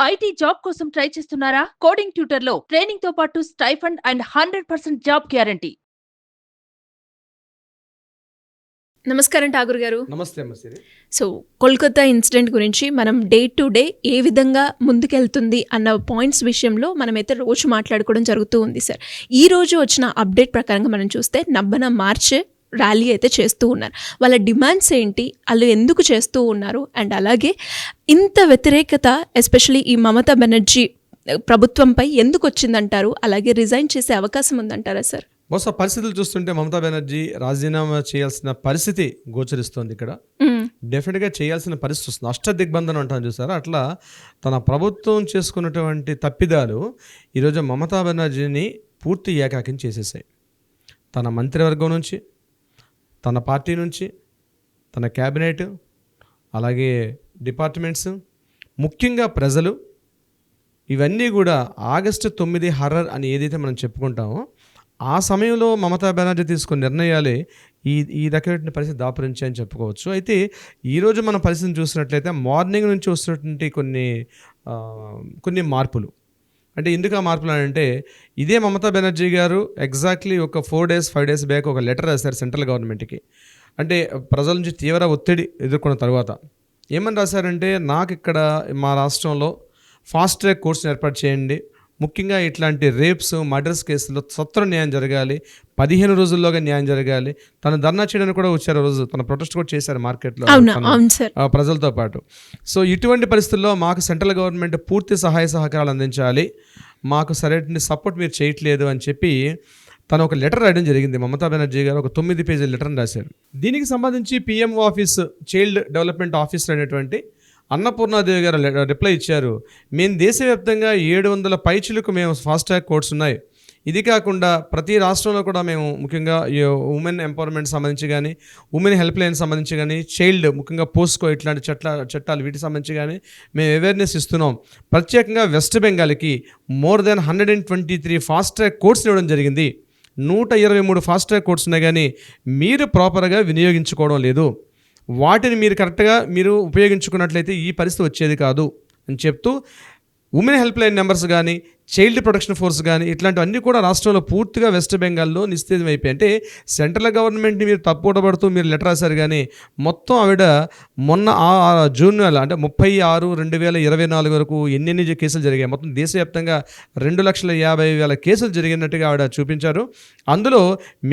IT job కోసం try చేస్తున్నారా? Coding tutor లో ట్రైనింగ్ తో పాటు స్టైఫండ్ అండ్ 100% జాబ్ గ్యారంటీ. నమస్కారం ఠాగూర్ గారు. నమస్తే అమ్మశ్రీ. సో కోల్కతా ఇన్సిడెంట్ గురించి మనం డే టు డే ఏ విధంగా ముందుకెళ్తుంది అన్న పాయింట్స్ విషయంలో మనమైతే రోజు మాట్లాడుకోవడం జరుగుతూ ఉంది సార్. ఈ రోజు వచ్చిన అప్డేట్ ప్రకారంగా మనం చూస్తే 40 మార్చ్ ర్యాలీ అయితే చేస్తూ ఉన్నారు. వాళ్ళ డిమాండ్స్ ఏంటి, వాళ్ళు ఎందుకు చేస్తూ ఉన్నారు, అండ్ అలాగే ఇంత వ్యతిరేకత ఎస్పెషలీ ఈ మమతా బెనర్జీ ప్రభుత్వంపై ఎందుకు వచ్చిందంటారు, అలాగే రిజైన్ చేసే అవకాశం ఉందంటారా సార్? బహుశా పరిస్థితులు చూస్తుంటే మమతా బెనర్జీ రాజీనామా చేయాల్సిన పరిస్థితి గోచరిస్తోంది. ఇక్కడ డెఫినెట్గా చేయాల్సిన పరిస్థితి వస్తుంది. అష్టదిగ్బంధనం అంటాను చూసారా, అట్లా తన ప్రభుత్వం చేసుకున్నటువంటి తప్పిదాలు ఈరోజు మమతా బెనర్జీని పూర్తి ఏకాకిం చేసేసాయి. తన మంత్రివర్గం నుంచి, తన పార్టీ నుంచి, తన క్యాబినెట్, అలాగే డిపార్ట్మెంట్స్, ముఖ్యంగా ప్రజలు, ఇవన్నీ కూడా ఆగస్టు 9 హర్రర్ అని ఏదైతే మనం చెప్పుకుంటామో ఆ సమయంలో మమతా బెనర్జీ తీసుకున్న నిర్ణయాలే ఈ రకమైన పరిస్థితి దాపురించాయని చెప్పుకోవచ్చు. అయితే ఈరోజు మన పరిస్థితిని చూసినట్లయితే మార్నింగ్ నుంచి వస్తున్నటువంటి కొన్ని మార్పులు, అంటే ఎందుకు ఆ మార్పులు అంటే ఇదే మమతా బెనర్జీ గారు ఎగ్జాక్ట్లీ ఒక 4-5 డేస్ బ్యాక్ ఒక లెటర్ రాశారు సెంట్రల్ గవర్నమెంట్కి. అంటే ప్రజల నుంచి తీవ్ర ఒత్తిడి ఎదుర్కొన్న తర్వాత ఏమని రాశారంటే, నాకు ఇక్కడ మా రాష్ట్రంలో ఫాస్ట్ ట్రాక్ కోర్సును ఏర్పాటు చేయండి, ముఖ్యంగా ఇట్లాంటి రేప్స్, మర్డర్స్ కేసుల్లో సత్వర న్యాయం జరగాలి, 15 రోజుల్లోగా న్యాయం జరగాలి. తను ధర్నా చేయడానికి కూడా వచ్చారు, రోజు తన ప్రొటెస్ట్ కూడా చేశారు మార్కెట్లో ప్రజలతో పాటు. సో ఇటువంటి పరిస్థితుల్లో మాకు సెంట్రల్ గవర్నమెంట్ పూర్తి సహాయ సహకారాలు అందించాలి, మాకు సరైన సపోర్ట్ మీరు చేయట్లేదు అని చెప్పి తను ఒక లెటర్ రాయడం జరిగింది. మమతా బెనర్జీ గారు ఒక 9 పేజీల లెటర్ని రాశారు. దీనికి సంబంధించి PMO office, child development officer అనేటువంటి అన్నపూర్ణాదేవి గారు రిప్లై ఇచ్చారు. మేము దేశవ్యాప్తంగా 700 పైచిలకు మేము ఫాస్ట్ ట్రాక్ కోర్ట్స్ ఉన్నాయి. ఇది కాకుండా ప్రతి రాష్ట్రంలో కూడా మేము ముఖ్యంగా ఉమెన్ ఎంపవర్మెంట్ సంబంధించి కానీ, ఉమెన్ హెల్ప్ లైన్ సంబంధించి కానీ, చైల్డ్ ముఖ్యంగా పోస్కో ఇట్లాంటి చట్టాలు వీటికి సంబంధించి కానీ మేము అవేర్నెస్ ఇస్తున్నాం. ప్రత్యేకంగా వెస్ట్ బెంగాల్కి more than 123 fast track courts ఇవ్వడం జరిగింది. 123 ఫాస్ట్ ట్రాక్ కోర్ట్స్ ఉన్నాయి, కానీ మీరు ప్రాపర్గా వినియోగించుకోవడం లేదు. వాటిని మీరు కరెక్ట్గా మీరు ఉపయోగించుకున్నట్లయితే ఈ పరిస్థితి వచ్చేది కాదు అని చెప్తూ ఉమెన్ హెల్ప్ లైన్ నెంబర్స్ కానీ, చైల్డ్ ప్రొటెక్షన్ ఫోర్స్ కానీ ఇట్లాంటివన్నీ కూడా రాష్ట్రంలో పూర్తిగా వెస్ట్ బెంగాల్లో నిస్తేజం అయిపోయాయి. అంటే సెంట్రల్ గవర్నమెంట్ని మీరు తప్పుడబడుతూ మీరు లెటర్ రాశారు, కానీ మొత్తం ఆవిడ మొన్న జూన్ నెల అంటే 36/2024 వరకు ఎన్ని కేసులు జరిగాయి, మొత్తం దేశవ్యాప్తంగా 2,50,000 కేసులు జరిగినట్టుగా ఆవిడ చూపించారు. అందులో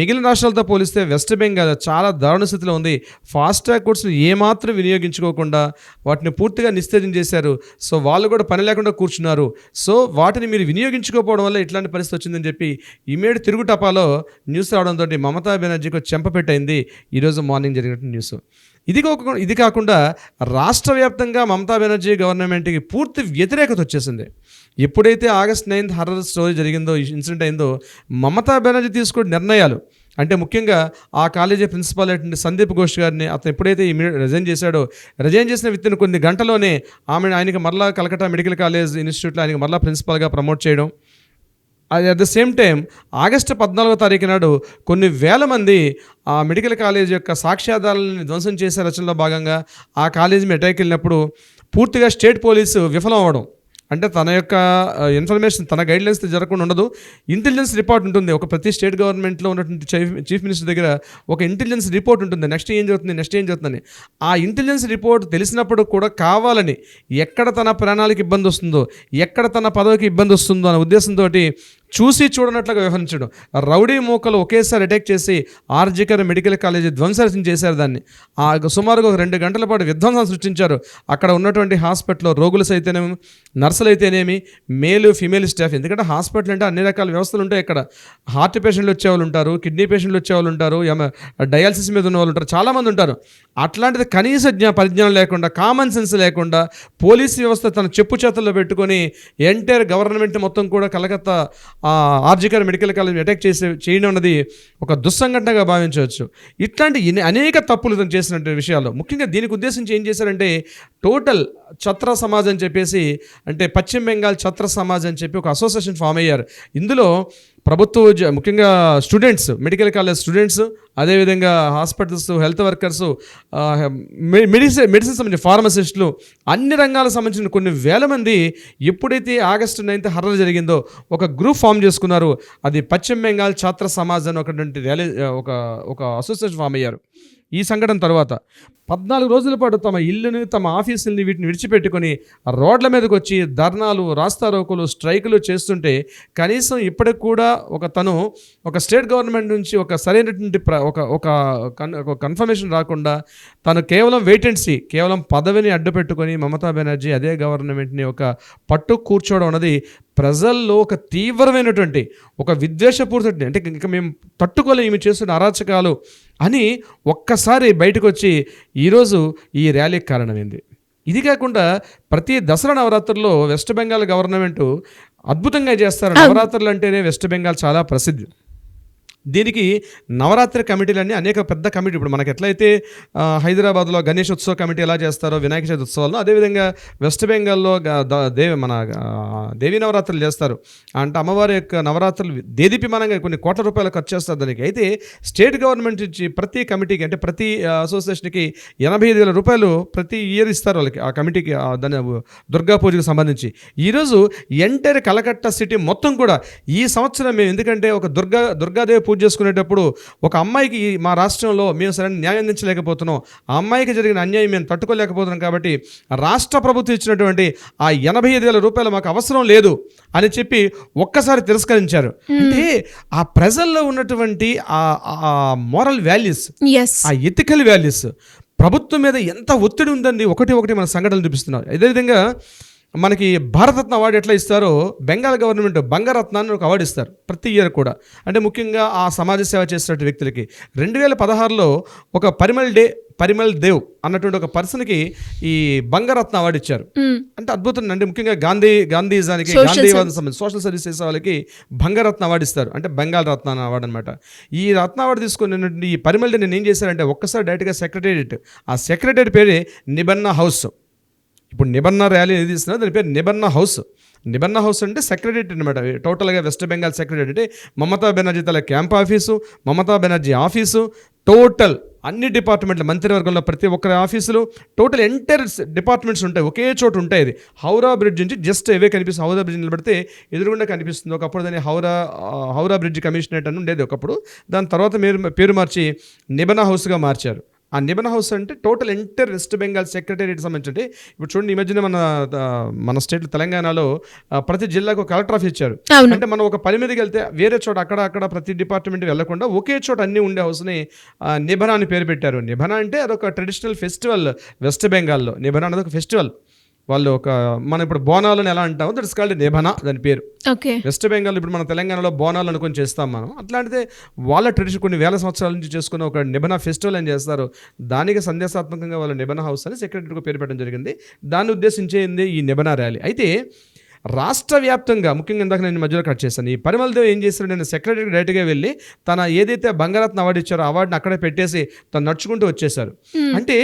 మిగిలిన రాష్ట్రాలతో పోలిస్తే వెస్ట్ బెంగాల్ చాలా దారుణ స్థితిలో ఉంది. ఫాస్ట్ ట్రాక్ కోర్ట్స్ని ఏమాత్రం వినియోగించుకోకుండా వాటిని పూర్తిగా నిస్తేజం చేశారు. సో వాళ్ళు కూడా పని లేకుండా కూర్చున్నారు. సో వాటిని మీరు వినియోగించుకోకపోవడం వల్ల ఇట్లాంటి పరిస్థితి వచ్చిందని చెప్పి ఇమేడ్ తిరుగుటపాలో న్యూస్ రావడంతో మమతా బెనర్జీకి చెంపపెట్టయింది ఈరోజు మార్నింగ్ జరిగిన న్యూస్. ఇది కాకుండా రాష్ట్ర వ్యాప్తంగా మమతా బెనర్జీ గవర్నమెంట్కి పూర్తి వ్యతిరేకత వచ్చేసింది. ఎప్పుడైతే ఆగస్ట్ 9 హర్రర్ స్టోరీ జరిగిందో, ఇన్సిడెంట్ అయిందో, మమతా బెనర్జీ తీసుకునే నిర్ణయాలు అంటే ముఖ్యంగా ఆ కాలేజీ ప్రిన్సిపాల్ అయినటువంటి సందీప్ ఘోష్ గారిని అతను ఎప్పుడైతే రిజైన్ చేసిన విత్ ఇన్ కొన్ని గంటలోనే ఆయనకి మరలా కలకట్టా మెడికల్ కాలేజ్ ఇన్స్టిట్యూట్లో ఆయనకి మరలా ప్రిన్సిపాల్గా ప్రమోట్ చేయడం. అది at the same time August 14వ తారీఖు నాడు కొన్ని వేల మంది ఆ మెడికల్ కాలేజ్ యొక్క సాక్ష్యాధారాలను ధ్వంసం చేసే రచనలో భాగంగా ఆ కాలేజీ మీద అటాక్ వెళ్ళినప్పుడు పూర్తిగా స్టేట్ పోలీసు విఫలం అవ్వడం. అంటే తన యొక్క ఇన్ఫర్మేషన్ తన గైడ్లైన్స్ జరగకుండా ఉండదు. ఇంటెలిజెన్స్ రిపోర్ట్ ఉంటుంది. ఒక ప్రతి స్టేట్ గవర్నమెంట్లో ఉన్నటువంటి చీఫ్ మినిస్టర్ దగ్గర ఒక ఇంటెలిజెన్స్ రిపోర్ట్ ఉంటుంది, నెక్స్ట్ ఏం జరుగుతుందని. ఆ ఇంటెలిజెన్స్ రిపోర్ట్ తెలిసినప్పుడు కూడా కావాలని ఎక్కడ తన ప్రాణాలకు ఇబ్బంది వస్తుందో, ఎక్కడ తన పదవికి ఇబ్బంది వస్తుందో అనే ఉద్దేశంతో చూసి చూడనట్లుగా వ్యవహరించడం. రౌడీ మూకలు ఒకేసారి అటాక్ చేసి ఆర్జికర్ మెడికల్ కాలేజీ ధ్వంసం చేశారు. దాన్ని సుమారుగా 2 గంటల పాటు విధ్వంసం సృష్టించారు. అక్కడ ఉన్నటువంటి హాస్పిటల్లో రోగులు సైతేనేమి, నర్సులు అయితేనేమి, మేలు ఫీమేల్ స్టాఫ్. ఎందుకంటే హాస్పిటల్ అంటే అన్ని రకాల వ్యవస్థలు ఉంటాయి. ఇక్కడ హార్ట్ పేషెంట్లు వచ్చేవాళ్ళు ఉంటారు, కిడ్నీ పేషెంట్లు వచ్చేవాళ్ళు ఉంటారు, డయాలసిస్ మీద ఉన్న వాళ్ళు ఉంటారు, చాలామంది ఉంటారు. అట్లాంటిది కనీస పరిజ్ఞానం లేకుండా, కామన్ సెన్స్ లేకుండా పోలీస్ వ్యవస్థ తన చెప్పు చేతుల్లో పెట్టుకొని ఎంటైర్ గవర్నమెంట్ మొత్తం కూడా Calcutta RG Kar medical college attack చేయడం అన్నది ఒక దుస్సంఘటనగా భావించవచ్చు. ఇట్లాంటి అనేక తప్పులు తను చేసినటువంటి విషయాల్లో ముఖ్యంగా దీనికి ఉద్దేశించి ఏం చేశారంటే టోటల్ ఛత్ర సమాజ్ అని చెప్పేసి, అంటే పశ్చిమ బెంగాల్ ఛత్ర సమాజ్ అని చెప్పి ఒక అసోసియేషన్ ఫామ్ అయ్యారు. ఇందులో ముఖ్యంగా స్టూడెంట్స్, మెడికల్ కాలేజ్ స్టూడెంట్స్, అదేవిధంగా హాస్పిటల్స్, హెల్త్ వర్కర్స్, మెడిసిన్ సంబంధించిన ఫార్మసిస్టులు, అన్ని రంగాలకు సంబంధించిన కొన్ని వేల మంది ఎప్పుడైతే ఆగస్టు 9 హర్రర్ జరిగిందో ఒక గ్రూప్ ఫామ్ చేసుకున్నారు. అది పశ్చిమ బెంగాల్ ఛాత్ర సమాజ్ అని ఒకటి ర్యాలీ, ఒక అసోసియేషన్ ఫామ్ అయ్యారు. ఈ సంఘటన తర్వాత 14 రోజుల పాటు తమ ఇల్లుని, తమ ఆఫీసుల్ని వీటిని విడిచిపెట్టుకొని రోడ్ల మీదకి వచ్చి ధర్నాలు, రాస్తారోకోలు, స్ట్రైకులు చేస్తుంటే కనీసం ఇప్పటికి కూడా ఒక స్టేట్ గవర్నమెంట్ నుంచి ఒక సరైనటువంటి ఒక కన్ఫర్మేషన్ రాకుండా తను కేవలం వెయిట్ అండ్ సీ, కేవలం పదవిని అడ్డుపెట్టుకొని మమతా బెనర్జీ అదే గవర్నమెంట్ని ఒక పట్టు కూర్చోవడం అన్నది ప్రజల్లో ఒక తీవ్రమైనటువంటి ఒక విద్వేషపూరిత, అంటే ఇంకా మేము తట్టుకోలేము చేస్తున్న అరాచకాలు అని ఒక్కసారి బయటకు వచ్చి ఈరోజు ఈ ర్యాలీకి కారణమైంది. ఇది కాకుండా ప్రతి దసరా నవరాత్రుల్లో వెస్ట్ బెంగాల్ గవర్నమెంట్ అద్భుతంగా చేస్తారు. నవరాత్రులు అంటేనే వెస్ట్ బెంగాల్ చాలా ప్రసిద్ధి. దీనికి నవరాత్రి కమిటీలన్నీ అనేక పెద్ద కమిటీ, ఇప్పుడు మనకి ఎట్లయితే హైదరాబాద్లో గణేష్ ఉత్సవ కమిటీ ఎలా చేస్తారో వినాయక చవితి ఉత్సవాలను, అదేవిధంగా వెస్ట్ బెంగాల్లో దేవీ నవరాత్రులు చేస్తారు. అంటే అమ్మవారి యొక్క నవరాత్రులు దేదీప్యమానంగా కొన్ని కోట్ల రూపాయలు ఖర్చు చేస్తారు దానికి. అయితే స్టేట్ గవర్నమెంట్ నుంచి ప్రతి కమిటీకి, అంటే ప్రతి అసోసియేషన్కి 85,000 రూపాయలు ప్రతి ఇయర్ ఇస్తారు వాళ్ళకి, ఆ కమిటీకి, దాని దుర్గా పూజకు సంబంధించి. ఈరోజు ఎంటైర్ కలకత్తా సిటీ మొత్తం కూడా ఈ సంవత్సరం మేము, ఎందుకంటే ఒక దుర్గాదేవి పూజ చేసుకునేటప్పుడు ఒక అమ్మాయికి మా రాష్ట్రంలో మేము సరైన న్యాయం అందించలేకపోతున్నాం, ఆ అమ్మాయికి జరిగిన అన్యాయం మేము తట్టుకోలేకపోతున్నాం, కాబట్టి రాష్ట్ర ప్రభుత్వం ఇచ్చినటువంటి ఆ 85,000 రూపాయలు మాకు అవసరం లేదు అని చెప్పి ఒక్కసారి తిరస్కరించారు. అంటే ఆ ప్రజల్లో ఉన్నటువంటి ఆ మోరల్ వాల్యూస్, ఆ ఎథికల్ వాల్యూస్, ప్రభుత్వం మీద ఎంత ఒత్తిడి ఉందండి ఒకటి మన సంఘటనలు చూపిస్తున్నారు. అదేవిధంగా మనకి భారతరత్న అవార్డు ఎట్లా ఇస్తారో బెంగాల్ గవర్నమెంట్ బంగారత్నాన్ని ఒక అవార్డు ఇస్తారు ప్రతి ఇయర్ కూడా. అంటే ముఖ్యంగా ఆ సమాజ సేవ చేసినటువంటి వ్యక్తులకి 2016లో ఒక పరిమల్ దేవ్ అన్నటువంటి ఒక పర్సన్కి ఈ బంగారత్న అవార్డు ఇచ్చారు. అంటే అద్భుతం అండి. ముఖ్యంగా గాంధీజానికి, గాంధీవాదం సంబంధించి సోషల్ సర్వీస్ చేసే వాళ్ళకి బంగారత్న అవార్డు ఇస్తారు. అంటే బెంగాల్ రత్న అవార్డు అనమాట. ఈ రత్న అవార్డు తీసుకుని ఈ పరిమల్ డే నేను ఏం చేశారంటే ఒక్కసారి డైరెక్ట్గా ఆ సెక్రటేరియట్ పేరే నిబన్నా హౌస్. ఇప్పుడు నిబన్నా ర్యాలీ ఏది ఇస్తున్నారు దాని పేరు నిబన్నా హౌస్ అంటే సెక్రటేరియట్ అనమాట. టోటల్గా వెస్ట్ బెంగాల్ సెక్రటేరియట్ అంటే మమతా బెనర్జీ తల camp office, Mamata Banerjee office, total అన్ని డిపార్ట్మెంట్లు, మంత్రివర్గంలో ప్రతి ఒక్కరి ఆఫీసులు, టోటల్ ఎంటైర్ డిపార్ట్మెంట్స్ ఉంటాయి, ఒకే చోటు ఉంటాయి. ఇది హౌరా బ్రిడ్జ్ నుంచి జస్ట్ అవే కనిపిస్తుంది. హౌరా బ్రిడ్జ్ నిలబడితే ఎదురుగుండా కనిపిస్తుంది. ఒకప్పుడు దాన్ని హౌరా బ్రిడ్జ్ కమిషనరేట్ అని ఉండేది ఒకప్పుడు. దాని తర్వాత పేరు మార్చి నిబన్నా హౌస్గా మార్చారు. ఆ నిబన్నా హౌస్ అంటే total entire west Bengal secretariat సంబంధించి. ఇప్పుడు చూడండి, ఈ మధ్యన మన స్టేట్లో తెలంగాణలో ప్రతి జిల్లాకు కలెక్టర్ ఆఫీస్ ఇచ్చారు. అంటే మనం ఒక పని మీదకి వెళ్తే వేరే చోట అక్కడ ప్రతి డిపార్ట్మెంట్ వెళ్లకుండా ఒకే చోట అన్ని ఉండే హౌస్ని నిబన్నా అని పేరు పెట్టారు. నిబన్నా అంటే అదొక ట్రెడిషనల్ ఫెస్టివల్ వెస్ట్ బెంగాల్లో. నిబన్నా అనేది ఒక ఫెస్టివల్. వాళ్ళు మనం ఇప్పుడు బోనాలను ఎలా అంటామో దట్స్ కాల్డ్ నిబన్నా, దాని పేరు. వెస్ట్ బెంగాల్ ఇప్పుడు మన తెలంగాణలో బోనాలు అనుకొని చేస్తాం మనం. అట్లాంటిదే వాళ్ళ ట్రెడిషన్ కొన్ని వేల సంవత్సరాల నుంచి చేసుకున్న ఒక నిబన్నా ఫెస్టివల్ అని చేస్తారు. దానికి సందేశాత్మకంగా వాళ్ళ నిబన్నా హౌస్ అని సెక్రటరీకి పేరు పెట్టడం జరిగింది. దాన్ని ఉద్దేశించేది ఈ నిబన్నా ర్యాలీ. అయితే రాష్ట్ర వ్యాప్తంగా, ముఖ్యంగా ఇందాక నేను మధ్యలో కట్ చేశాను, ఈ పరిమల్ దేవ్ ఏం చేశారు, నేను సెక్రటరీకి డైరెక్ట్గా వెళ్ళి తన ఏదైతే బంగారత్న అవార్డు ఇచ్చారో అవార్డుని అక్కడే పెట్టేసి తను నడుచుకుంటూ వచ్చేసారు. అంటే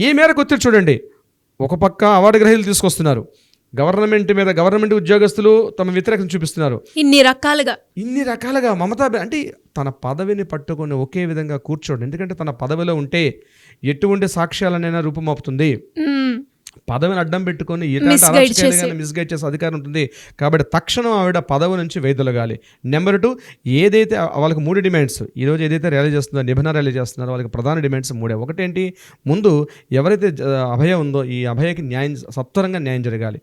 ఏ మేరకు ఒత్తిడి చూడండి. ఒక పక్క అవార్డు గ్రహీతలు తీసుకొస్తున్నారు, గవర్నమెంట్ ఉద్యోగస్తులు తమ వ్యతిరేకత చూపిస్తున్నారు, ఇన్ని రకాలుగా మమతా అంటే తన పదవిని పట్టుకొని ఒకే విధంగా కూర్చోండి. ఎందుకంటే తన పదవిలో ఉంటే ఎటువంటి సాక్ష్యాలనైనా రూపమాపుతుంది. పదవిని అడ్డం పెట్టుకొని మిస్గైడ్ చేసే అధికారం ఉంటుంది. కాబట్టి తక్షణం ఆవిడ పదవి నుంచి వైదొలగాలి. నెంబర్ 2, ఏదైతే వాళ్ళకి 3 డిమాండ్స్ ఈరోజు ఏదైతే ర్యాలీ చేస్తుందో, నిబన్నా ర్యాలీ చేస్తున్నారో వాళ్ళకి ప్రధాన డిమాండ్స్ 3. ఒకటేంటి, ముందు ఎవరైతే అభయ ఉందో ఈ అభయకి సత్వరంగా న్యాయం జరగాలి.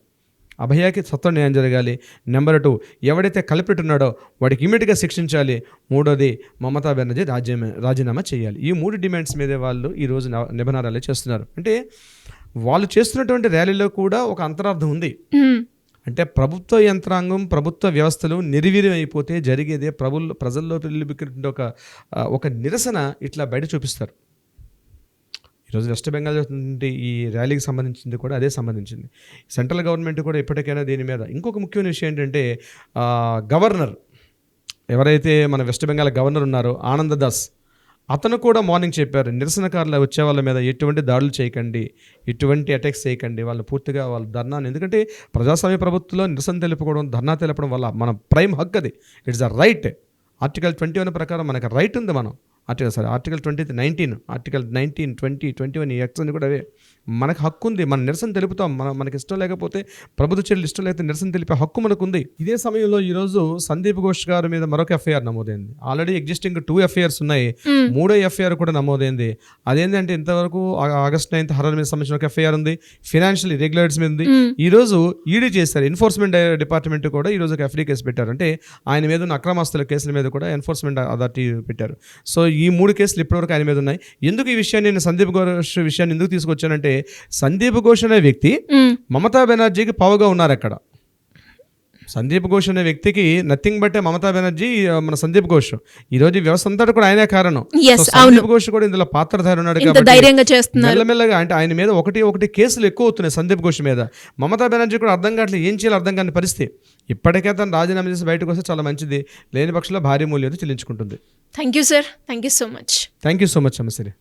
న్యాయం జరగాలి. నెంబర్ 2, ఎవడైతే కల్పిట్ ఉన్నాడో వాడికి ఇమీడియట్గా శిక్షించాలి. 3వది, మమతా బెనర్జీ రాజీనామా చేయాలి. ఈ 3 డిమాండ్స్ మీదే వాళ్ళు ఈరోజు నిబన్నా ర్యాలీ చేస్తున్నారు. అంటే వాళ్ళు చేస్తున్నటువంటి ర్యాలీలో కూడా ఒక అంతరార్థం ఉంది. అంటే ప్రభుత్వ యంత్రాంగం, ప్రభుత్వ వ్యవస్థలు నిర్వీర్యం అయిపోతే జరిగేదే ప్రజల్లో పిలుపుకినటువంటి ఒక నిరసన ఇట్లా బయట చూపిస్తారు. ఈరోజు వెస్ట్ బెంగాల్ ఈ ర్యాలీకి సంబంధించింది కూడా అదే సంబంధించింది. సెంట్రల్ గవర్నమెంట్ కూడా ఇప్పటికైనా దీని మీద. ఇంకొక ముఖ్యమైన విషయం ఏంటంటే, గవర్నర్ ఎవరైతే మన వెస్ట్ బెంగాల్ గవర్నర్ ఉన్నారో ఆనందదాస్, అతను కూడా మార్నింగ్ చెప్పారు, నిరసనకారులు వచ్చే వాళ్ళ మీద ఎటువంటి దాడులు చేయకండి, ఎటువంటి అటాక్స్ చేయకండి, వాళ్ళు పూర్తిగా వాళ్ళ ధర్నాన్ని, ఎందుకంటే ప్రజాస్వామ్య ప్రభుత్వంలో నిరసన తెలుపుకోవడం, ధర్నా తెలపడం వల్ల మన ప్రైమ్ హక్కు అది, ఇట్స్ అ రైట్. ఆర్టికల్ 21 ప్రకారం మనకు రైట్ ఉంది. మనం ఆర్టికల్ 19 ఆర్టికల్ 19, 20, 21 ఈ యాక్ట్స్ అన్ని కూడా అవే. మనకు హక్కు ఉంది, మన నిరసన తెలుపుతాం. మనకి ఇష్టం లేకపోతే, ప్రభుత్వ చర్యలు ఇష్టం లేకపోతే నిరసన తెలిపే హక్కు మనకు ఉంది. ఇదే సమయంలో ఈరోజు సందీప్ ఘోష్ గారి మీద మరొక ఎఫ్ఐఆర్ నమోదైంది. ఆల్రెడీ ఎగ్జిస్టింగ్ 2 ఎఫ్ఐఆర్స్ ఉన్నాయి, 3వ ఎఫ్ఐఆర్ కూడా నమోదైంది. అదేంటంటే ఇంతవరకు ఆగస్ట్ 9 హర్రర్ మీద సంబంధించిన ఒక ఎఫ్ఐఆర్ ఉంది, ఫైనాన్షియల్ ఇర్రెగ్యులారిటీస్ మీద ఉంది. ఈ రోజు ఈడీ చేశారు, ఎన్ఫోర్స్మెంట్ డిపార్ట్మెంట్ కూడా ఈ రోజు ఒక ఎఫ్ఐఆర్ కేసు పెట్టారు. అంటే ఆయన మీద ఉన్న అక్రమాస్తుల కేసుల మీద కూడా ఎన్ఫోర్స్మెంట్ అథారిటీ పెట్టారు. సో ఈ 3 కేసులు ఇప్పటివరకు ఆయన మీద ఉన్నాయి. ఎందుకు ఈ విషయాన్ని, నేను సందీప్ ఘోష్ విషయాన్ని ఎందుకు తీసుకొచ్చానంటే, సందీప్ ఘోష్ అనే వ్యక్తి మమతా బెనర్జీకి పావుగా ఉన్నారు అక్కడ. సందీప్ ఘోష్ అనే వ్యక్తికి నథింగ్ బట్ మమతా బెనర్జీ, మన సందీప్ ఘోష్. ఈ రోజు వ్యవస్థ అంతా కూడా ఆయనే కారణం. సందీప్ ఘోష్ కూడా ఇందులో పాత్రధారి ఉన్నాడు కాబట్టి మెల్లమెల్లగా అంటే ఆయన మీద ఒకటి కేసులు ఎక్కువ అవుతున్నాయి సందీప్ ఘోష్ మీద. మమతా బెనర్జీ కూడా అర్థం కావట్లేదు, ఏం చేయాలో అర్థం కాని పరిస్థితి. ఇప్పటికే తను రాజీనామా చేసి బయటకు వస్తే చాలా మంచిది, లేని పక్షంలో భారీ మూల్యం చెల్లించుకుంటుంది. Thank you sir, thank you so much. Thank you so much అమ్మసిరి.